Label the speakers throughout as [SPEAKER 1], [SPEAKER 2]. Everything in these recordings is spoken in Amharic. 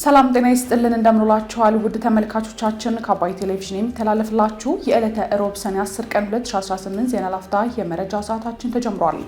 [SPEAKER 1] ሰላም ጤና ይስጥልን እንደምንላችኋል ውድ ተመልካቾቻችን ከአባይ ቴሌቪዥን የሚተላለፍላችሁ የዕለተ ሮብ ሰኔ 10 ቀን 2018 ዜና ላፍታ የመረጃ ሰዓታችን ተጀምሯል።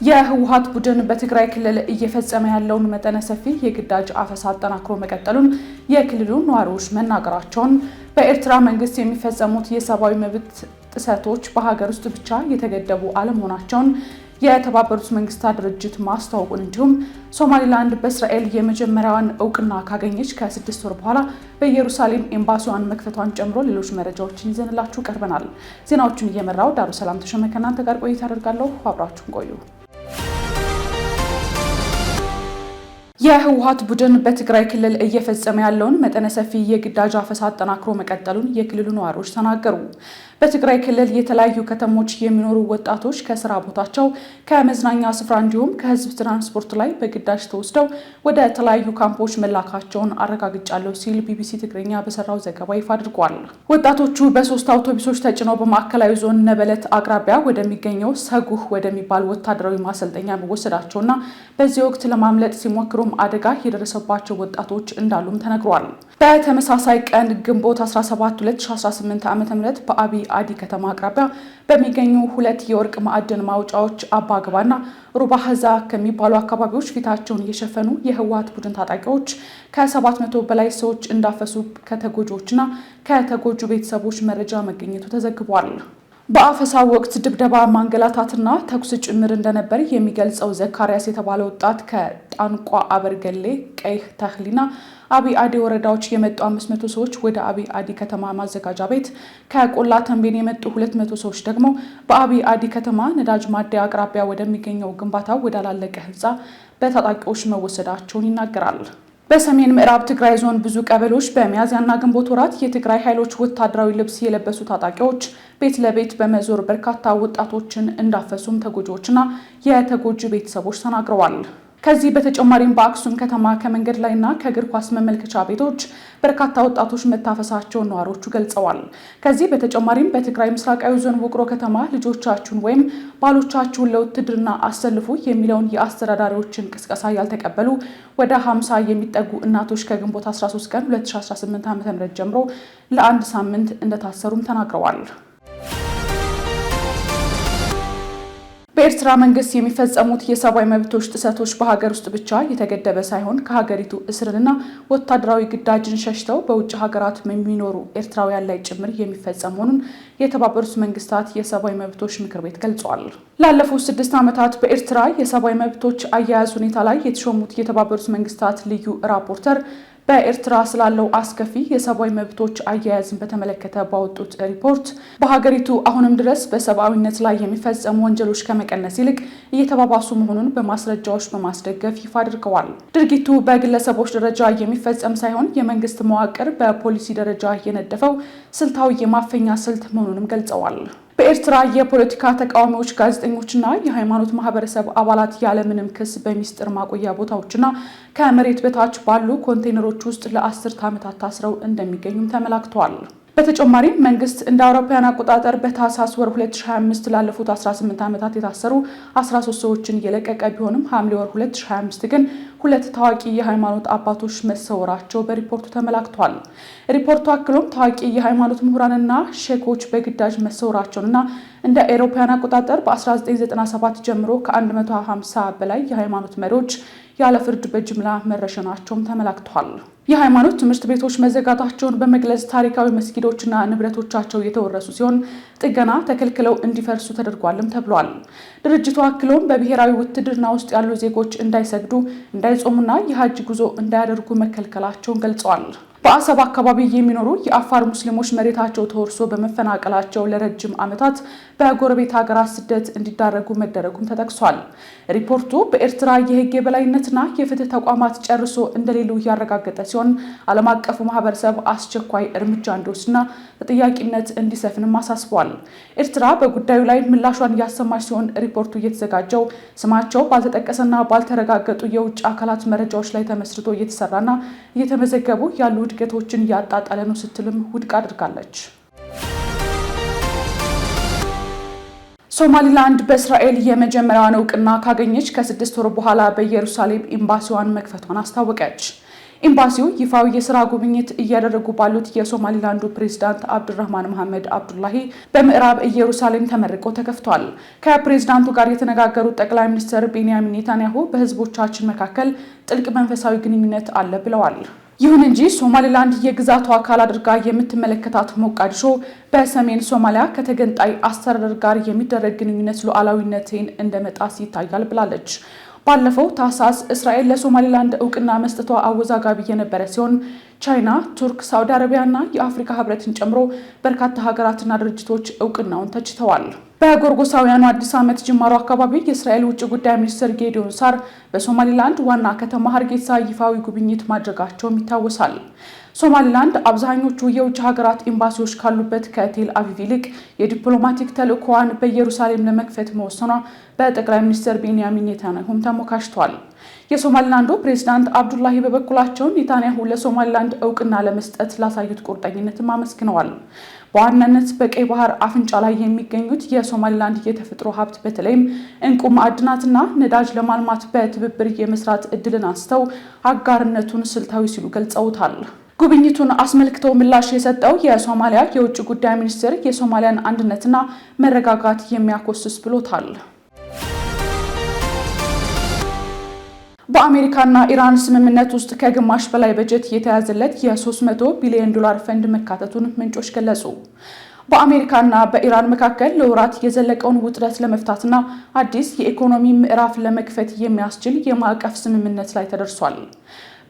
[SPEAKER 1] የህወሓት ቡድን በትግራይ ክልል እየፈጸመ ያለውን መጠነ ሰፊ የግዳጅ አፈሳ አጠናክሮ መቀጠሉን የክልሉ ነዋሪዎች መናገራቸውን፣ በኤርትራ መንግስት የሚፈጸሙት የሰብአዊ መብት ጥሰቶች በሀገር ውስጥ ብቻ የተገደቡ አለመሆናቸውን የተባበሩት መንግስታት ድርጅት ማስታወቁን እንዲሁም ሶማሊላንድ በእስራኤል የመጀመሪያዋን እውቅና ካገኘች ከ6 ወር በኋላ በኢየሩሳሌም ኤምባሲዋን መክፈቷን ጨምሮ ሌሎች መረጃዎችን ይዘንላችሁ ቀርበናል። ዜናዎቹን እየመራው ዳሩ ሰላም ተሸመ ከእናንተ ጋር ቆይታ አደርጋለሁ። አብራችሁን ቆዩ። የህወሓት ቡድን በትግራይ ክልል እየፈጸመ ያለውን መጠነ ሰፊ የግዳጅ አፈሳ አጠናክሮ መቀጠሉን የክልሉ ነዋሪዎች ተናገሩ። በትግራይ ክልል የተለያዩ ከተሞች የሚኖሩ ወጣቶች ከስራ ቦታቸው፣ ከመዝናኛ ስፍራ እንዲሁም ከህዝብ ትራንስፖርት ላይ በግዳጅ ተወስደው ወደ ተለያዩ ካምፖች መላካቸውን አረጋግጫለሁ ሲል ቢቢሲ ትግርኛ በሰራው ዘገባ ይፋ አድርጓል። ወጣቶቹ በ3 አውቶቡሶች ተጭነው በማዕከላዊ ዞን ነበለት አቅራቢያ ወደሚገኘው ሰጉህ ወደሚባል ወታደራዊ ማሰልጠኛ መወሰዳቸውና በዚህ ወቅት ለማምለጥ ሲሞክሩም አደጋ የደረሰባቸው ወጣቶች እንዳሉም ተነግሯል። በተመሳሳይ ቀን ግንቦት 17 2018 ዓ.ም በአብይ አዲ ከተማ አቅራቢያ በሚገኙ 2 የወርቅ ማዕድን ማውጫዎች አባግባና ሩባህዛ ከሚባሉ አካባቢዎች ፊታቸውን የሸፈኑ የህወሓት ቡድን ታጣቂዎች ከ700 በላይ ሰዎች እንዳፈሱ ከተጎጂዎችና ከተጎጂ ቤተሰቦች መረጃ መገኘቱ ተዘግቧል። በአፈሳው ወቅት ድብደባ፣ ማንገላታትና ተኩስ ጭምር እንደነበር የሚገልጸው ዘካሪያስ የተባለ ወጣት ከጣንቋ አበርገሌ፣ ቀይ ተክሊና አብይ አዲ ወረዳዎች የመጡ 500 ሰዎች ወደ አብይ አዲ ከተማ ማዘጋጃ ቤት፣ ከቆላ ተንቤን የመጡ 200 ሰዎች ደግሞ በአብይ አዲ ከተማ ነዳጅ ማደያ አቅራቢያ ወደሚገኘው ግንባታው ወዳላለቀ ህንፃ በታጣቂዎች መወሰዳቸውን ይናገራል። በሰሜን ምዕራብ ትግራይ ዞን ብዙ ቀበሌዎች በሚያዝያና ግንቦት ወራት የትግራይ ኃይሎች ወታደራዊ ልብስ የለበሱ ታጣቂዎች ቤት ለቤት በመዞር በርካታ ወጣቶችን እንዳፈሱም ተጎጂዎችና የተጎጂ ቤተሰቦች ተናግረዋል። ከዚህ በተጨማሪም በአክሱም ከተማ ከመንገድ ላይና ከእግር ኳስ መመልከቻ ቤቶች በርካታ ወጣቶች መታፈሳቸውን ነዋሪዎቹ ገልጸዋል። ከዚህ በተጨማሪም በትግራይ ምስራቃዊ ዞን ውቅሮ ከተማ ልጆቻችሁን ወይም ባሎቻችሁን ለውትድርና አሰልፉ የሚለውን የአስተዳዳሪዎችን ቅስቀሳ ያልተቀበሉ ወደ 50 የሚጠጉ እናቶች ከግንቦት 13 ቀን 2018 ዓ.ም ጀምሮ ለአንድ ሳምንት እንደታሰሩም ተናግረዋል። በኤርትራ መንግስት የሚፈጸሙት የሰብአዊ መብቶች ጥሰቶች በሀገር ውስጥ ብቻ የተገደበ ሳይሆን ከሀገሪቱ እስርንና ወታደራዊ ግዳጅን ሸሽተው በውጭ ሀገራት የሚኖሩ ኤርትራውያን ላይ ጭምር የሚፈጸም መሆኑን የተባበሩት መንግስታት የሰብአዊ መብቶች ምክር ቤት ገልጿል። ላለፉት 6 ዓመታት በኤርትራ የሰብአዊ መብቶች አያያዝ ሁኔታ ላይ የተሾሙት የተባበሩት መንግስታት ልዩ ራፖርተር በኤርትራ ስላለው አስከፊ የሰብአዊ መብቶች አያያዝን በተመለከተ ባወጡት ሪፖርት በሀገሪቱ አሁንም ድረስ በሰብአዊነት ላይ የሚፈጸሙ ወንጀሎች ከመቀነስ ይልቅ እየተባባሱ መሆኑን በማስረጃዎች በማስደገፍ ይፋ አድርገዋል። ድርጊቱ በግለሰቦች ደረጃ የሚፈጸም ሳይሆን የመንግስት መዋቅር በፖሊሲ ደረጃ የነደፈው ስልታዊ የማፈኛ ስልት መሆኑንም ገልጸዋል። በኤርትራ የፖለቲካ ተቃዋሚዎች፣ ጋዜጠኞችና የሃይማኖት ማህበረሰብ አባላት ያለምንም ክስ በሚስጥር ማቆያ ቦታዎችና ከመሬት በታች ባሉ ኮንቴይነሮች ውስጥ ለ10 ዓመታት ታስረው እንደሚገኙም ተመላክተዋል። በተጨማሪም መንግስት እንደ አውሮፓውያን አቆጣጠር በታህሳስ ወር 2025 ላለፉት 18 ዓመታት የታሰሩ 13 ሰዎችን የለቀቀ ቢሆንም ሐምሌ ወር 2025 ግን 2 ታዋቂ የሃይማኖት አባቶች መሰወራቸው በሪፖርቱ ተመላክቷል። ሪፖርቱ አክሎም ታዋቂ የሃይማኖት ምሁራንና ሼኮች በግዳጅ መሰወራቸውንና እንደ አውሮፓውያን አቆጣጠር በ1997 ጀምሮ ከ150 በላይ የሃይማኖት መሪዎች ያለ ፍርድ በጅምላ መረሸናቸውም ተመላክቷል። የሃይማኖት ትምህርት ቤቶች መዘጋታቸውን በመግለጽ ታሪካዊ መስጊዶችና ንብረቶቻቸው የተወረሱ ሲሆን ጥገና ተከልክለው እንዲፈርሱ ተደርጓልም ተብሏል። ድርጅቱ አክሎም በብሔራዊ ውትድርና ውስጥ ያሉ ዜጎች እንዳይሰግዱ፣ እንዳይጾሙና የሀጅ ጉዞ እንዳያደርጉ መከልከላቸውን ገልጸዋል። በአሰብ አካባቢ የሚኖሩ የአፋር ሙስሊሞች መሬታቸው ተወርሶ በመፈናቀላቸው ለረጅም ዓመታት በጎረቤት ሀገራት ስደት እንዲዳረጉ መደረጉም ተጠቅሷል። ሪፖርቱ በኤርትራ የህግ የበላይነትና የፍትህ ተቋማት ጨርሶ እንደሌሉ ያረጋገጠ ሲሆን ዓለም አቀፉ ማህበረሰብ አስቸኳይ እርምጃ እንዲወስድና ተጠያቂነት እንዲሰፍንም አሳስቧል። ኤርትራ በጉዳዩ ላይ ምላሿን ያሰማች ሲሆን ሪፖርቱ እየተዘጋጀው ስማቸው ባልተጠቀሰና ባልተረጋገጡ የውጭ አካላት መረጃዎች ላይ ተመስርቶ እየተሰራና እየተመዘገቡ ያሉ እድገቶችን ያጣጣለ ነው ስትልም ውድቅ አድርጋለች። ሶማሊላንድ በእስራኤል የመጀመሪያዋን እውቅና ካገኘች ከ6 ወር በኋላ በኢየሩሳሌም ኤምባሲዋን መክፈቷን አስታወቀች። ኤምባሲው ይፋዊ የሥራ ጉብኝት እያደረጉ ባሉት የሶማሊላንዱ ፕሬዝዳንት አብዱራህማን መሐመድ አብዱላሂ በምዕራብ ኢየሩሳሌም ተመርቆ ተከፍቷል። ከፕሬዝዳንቱ ጋር የተነጋገሩት ጠቅላይ ሚኒስትር ቤንያሚን ኔታንያሁ በህዝቦቻችን መካከል ጥልቅ መንፈሳዊ ግንኙነት አለ ብለዋል። ይሁን እንጂ ሶማሊላንድ የግዛቷ አካል አድርጋ የምትመለከታት ሞቃዲሾ በሰሜን ሶማሊያ ከተገንጣይ አስተዳደር ጋር የሚደረግ ግንኙነት ሉዓላዊነትን እንደመጣስ ይታያል ብላለች። ባለፈው ታህሳስ እስራኤል ለሶማሊላንድ እውቅና መስጠቷ አወዛጋቢ የነበረ ሲሆን ቻይና፣ ቱርክ፣ ሳውዲ አረቢያና የአፍሪካ ህብረትን ጨምሮ በርካታ ሀገራትና ድርጅቶች እውቅናውን ተችተዋል። በጎርጎሳውያኑ አዲስ ዓመት ጅማሮ አካባቢ የእስራኤል ውጭ ጉዳይ ሚኒስትር ጌዲዮን ሳር በሶማሊላንድ ዋና ከተማ ሀርጌሳ ይፋዊ ጉብኝት ማድረጋቸውም ይታወሳል። ሶማሊላንድ አብዛኞቹ የውጭ ሀገራት ኤምባሲዎች ካሉበት ከቴል አቪቭ ይልቅ የዲፕሎማቲክ ተልዕኮዋን በኢየሩሳሌም ለመክፈት መወሰኗ በጠቅላይ ሚኒስትር ቤንያሚን ኔታንያሁም ተሞካሽቷል። የሶማሊላንዱ ፕሬዝዳንት አብዱላሂ በበኩላቸው ኔታንያሁ ለሶማሊላንድ እውቅና ለመስጠት ላሳዩት ቁርጠኝነትም አመስግነዋል። በዋናነት በቀይ ባህር አፍንጫ ላይ የሚገኙት የሶማሊላንድ የተፈጥሮ ሀብት በተለይም እንቁ ማዕድናትና ነዳጅ ለማልማት በትብብር የመስራት እድልን አንስተው አጋርነቱን ስልታዊ ሲሉ ገልጸውታል። ጉብኝቱን አስመልክቶ ምላሽ የሰጠው የሶማሊያ የውጭ ጉዳይ ሚኒስትር የሶማሊያን አንድነትና መረጋጋት የሚያኮስስ ብሎታል። በአሜሪካና ኢራን ስምምነት ውስጥ ከግማሽ በላይ በጀት የተያዘለት የ300 ቢሊዮን ዶላር ፈንድ መካተቱን ምንጮች ገለጹ። በአሜሪካና በኢራን መካከል ለወራት የዘለቀውን ውጥረት ለመፍታትና አዲስ የኢኮኖሚ ምዕራፍ ለመክፈት የሚያስችል የማዕቀፍ ስምምነት ላይ ተደርሷል።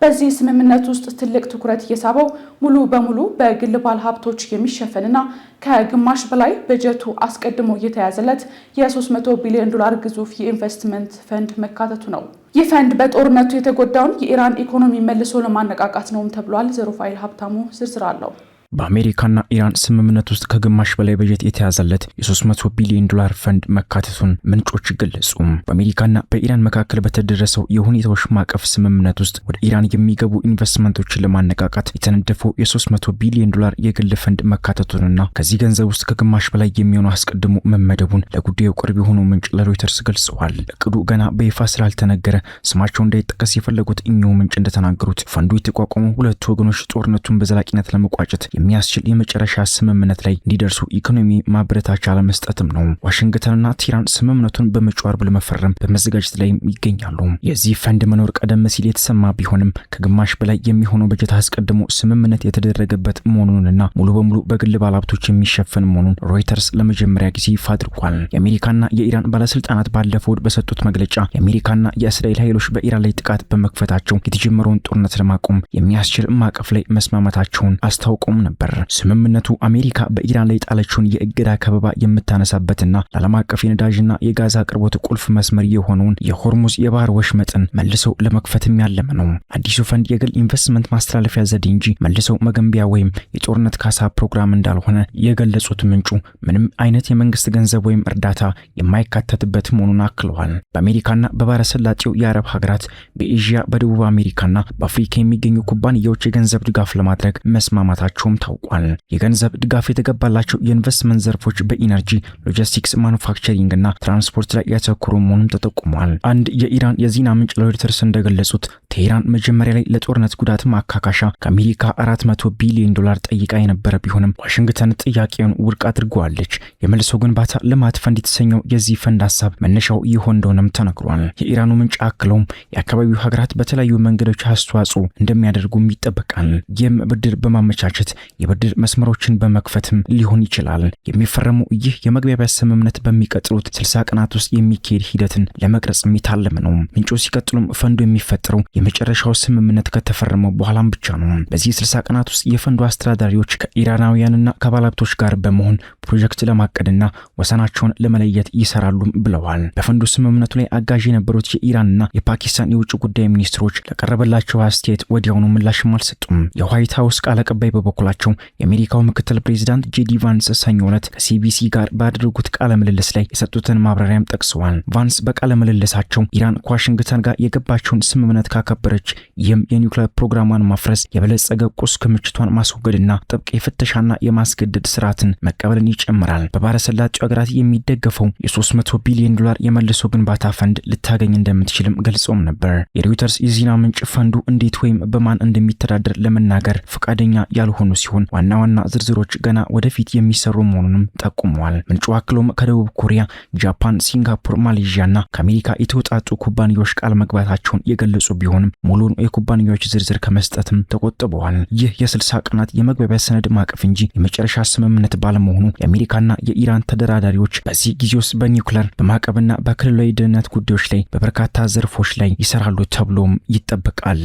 [SPEAKER 1] በዚህ ስምምነት ውስጥ ትልቅ ትኩረት የሳበው ሙሉ በሙሉ በግል ባለሀብቶች የሚሸፈንና ከግማሽ በላይ በጀቱ አስቀድሞ የተያዘለት የ300 ቢሊዮን ዶላር ግዙፍ የኢንቨስትመንት ፈንድ መካተቱ ነው። ይህ ፈንድ በጦርነቱ የተጎዳውን የኢራን ኢኮኖሚ መልሶ ለማነቃቃት ነውም ተብሏል። ዘሩፋይል ሀብታሙ ዝርዝር አለው።
[SPEAKER 2] በአሜሪካና ኢራን ስምምነት ውስጥ ከግማሽ በላይ በጀት የተያዘለት የ300 ቢሊዮን ዶላር ፈንድ መካተቱን ምንጮች ገለጹ። በአሜሪካና በኢራን መካከል በተደረሰው የሁኔታዎች ማዕቀፍ ስምምነት ውስጥ ወደ ኢራን የሚገቡ ኢንቨስትመንቶችን ለማነቃቃት የተነደፈው የ300 ቢሊዮን ዶላር የግል ፈንድ መካተቱንና ከዚህ ገንዘብ ውስጥ ከግማሽ በላይ የሚሆኑ አስቀድሞ መመደቡን ለጉዳዩ ቅርብ የሆኑ ምንጭ ለሮይተርስ ገልጸዋል። እቅዱ ገና በይፋ ስላልተነገረ ስማቸው እንዳይጠቀስ የፈለጉት እኚሁ ምንጭ እንደተናገሩት ፈንዱ የተቋቋመው ሁለቱ ወገኖች ጦርነቱን በዘላቂነት ለመቋጨት የሚያስችል የመጨረሻ ስምምነት ላይ እንዲደርሱ ኢኮኖሚ ማበረታቻ ለመስጠትም ነው። ዋሽንግተንና ቴህራን ስምምነቱን በመጪው ዓርብ ለመፈረም በመዘጋጀት ላይ ይገኛሉ። የዚህ ፈንድ መኖር ቀደም ሲል የተሰማ ቢሆንም ከግማሽ በላይ የሚሆነው በጀት አስቀድሞ ስምምነት የተደረገበት መሆኑንና ሙሉ በሙሉ በግል ባለሀብቶች የሚሸፈን መሆኑን ሮይተርስ ለመጀመሪያ ጊዜ ይፋ አድርጓል። የአሜሪካና የኢራን ባለስልጣናት ባለፈው በሰጡት መግለጫ የአሜሪካና የእስራኤል ኃይሎች በኢራን ላይ ጥቃት በመክፈታቸው የተጀመረውን ጦርነት ለማቆም የሚያስችል ማዕቀፍ ላይ መስማማታቸውን አስታውቀውም ነበር። ስምምነቱ አሜሪካ በኢራን ላይ ጣለችውን የእገዳ ከበባ የምታነሳበትና ለዓለም አቀፍ የነዳጅና የጋዝ አቅርቦት ቁልፍ መስመር የሆነውን የሆርሙዝ የባህር ወሽመጥን መልሰው ለመክፈትም ያለመ ነው። አዲሱ ፈንድ የግል ኢንቨስትመንት ማስተላለፊያ ዘዴ እንጂ መልሰው መገንቢያ ወይም የጦርነት ካሳ ፕሮግራም እንዳልሆነ የገለጹት ምንጩ ምንም አይነት የመንግስት ገንዘብ ወይም እርዳታ የማይካተትበት መሆኑን አክለዋል። በአሜሪካና በባህረ ሰላጤው የአረብ ሀገራት፣ በኤዥያ፣ በደቡብ አሜሪካና በአፍሪካ የሚገኙ ኩባንያዎች የገንዘብ ድጋፍ ለማድረግ መስማማታቸውም ታውቋል። የገንዘብ ድጋፍ የተገባላቸው የኢንቨስትመንት ዘርፎች በኢነርጂ፣ ሎጂስቲክስ፣ ማኑፋክቸሪንግ እና ትራንስፖርት ላይ ያተኮሩ መሆኑን ተጠቁሟል። አንድ የኢራን የዜና ምንጭ ለሮይተርስ እንደገለጹት ቴህራን መጀመሪያ ላይ ለጦርነት ጉዳት ማካካሻ ከአሜሪካ 400 ቢሊዮን ዶላር ጠይቃ የነበረ ቢሆንም ዋሽንግተን ጥያቄውን ውድቅ አድርገዋለች። የመልሶ ግንባታ ልማት ፈንድ የተሰኘው የዚህ ፈንድ ሀሳብ መነሻው ይሆን እንደሆነም ተነግሯል። የኢራኑ ምንጭ አክለውም የአካባቢው ሀገራት በተለያዩ መንገዶች አስተዋጽኦ እንደሚያደርጉም ይጠበቃል። ይህም ብድር በማመቻቸት የብድር መስመሮችን በመክፈትም ሊሆን ይችላል። የሚፈረመው ይህ የመግባቢያ ስምምነት በሚቀጥሉት 60 ቀናት ውስጥ የሚካሄድ ሂደትን ለመቅረጽ የሚታለም ነው። ምንጮ ሲቀጥሉም ፈንዱ የሚፈጠረው የመጨረሻው ስምምነት ከተፈረመ በኋላም ብቻ ነው። በዚህ 60 ቀናት ውስጥ የፈንዱ አስተዳዳሪዎች ከኢራናውያንና ከባለሀብቶች ጋር በመሆን ፕሮጀክት ለማቀድና ወሰናቸውን ለመለየት ይሰራሉ ብለዋል። በፈንዱ ስምምነቱ ላይ አጋዥ የነበሩት የኢራንና የፓኪስታን የውጭ ጉዳይ ሚኒስትሮች ለቀረበላቸው አስተያየት ወዲያውኑ ምላሽም አልሰጡም። የዋይት ሀውስ ቃል አቀባይ በበኩላቸው እንዳላቸው የአሜሪካው ምክትል ፕሬዚዳንት ጄዲ ቫንስ ሰኞ ዕለት ከሲቢሲ ጋር ባደረጉት ቃለ ምልልስ ላይ የሰጡትን ማብራሪያም ጠቅሰዋል። ቫንስ በቃለ ምልልሳቸው ኢራን ከዋሽንግተን ጋር የገባቸውን ስምምነት ካከበረች ይህም የኒውክሌር ፕሮግራሟን ማፍረስ፣ የበለጸገ ቁስ ክምችቷን ማስወገድና ጥብቅ የፍተሻና የማስገደድ ስርዓትን መቀበልን ይጨምራል። በባህረ ሰላጤው ሀገራት የሚደገፈው የ300 ቢሊዮን ዶላር የመልሶ ግንባታ ፈንድ ልታገኝ እንደምትችልም ገልጾም ነበር። የሮይተርስ የዜና ምንጭ ፈንዱ እንዴት ወይም በማን እንደሚተዳደር ለመናገር ፈቃደኛ ያልሆኑ ሲሆን ዋና ዋና ዝርዝሮች ገና ወደፊት የሚሰሩ መሆኑንም ጠቁመዋል። ምንጩ አክሎም ከደቡብ ኮሪያ፣ ጃፓን፣ ሲንጋፖር፣ ማሌዥያና ከአሜሪካ የተውጣጡ ኩባንያዎች ቃል መግባታቸውን የገለጹ ቢሆንም ሙሉን የኩባንያዎች ዝርዝር ከመስጠትም ተቆጥበዋል። ይህ የ60 ቀናት የመግባቢያ ሰነድ ማቀፍ እንጂ የመጨረሻ ስምምነት ባለመሆኑ የአሜሪካና የኢራን ተደራዳሪዎች በዚህ ጊዜ ውስጥ በኒውክሌር በማዕቀብና በክልላዊ ደህንነት ጉዳዮች ላይ በበርካታ ዘርፎች ላይ ይሰራሉ ተብሎም ይጠበቃል።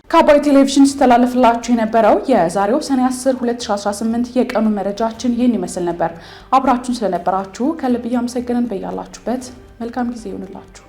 [SPEAKER 1] ከአባይ ቴሌቪዥን ሲተላለፍላችሁ የነበረው የዛሬው ሰኔ 10 2018 የቀኑ መረጃችን ይህን ይመስል ነበር። አብራችሁን ስለነበራችሁ ከልብ እያመሰገንን በያላችሁበት መልካም ጊዜ ይሁንላችሁ።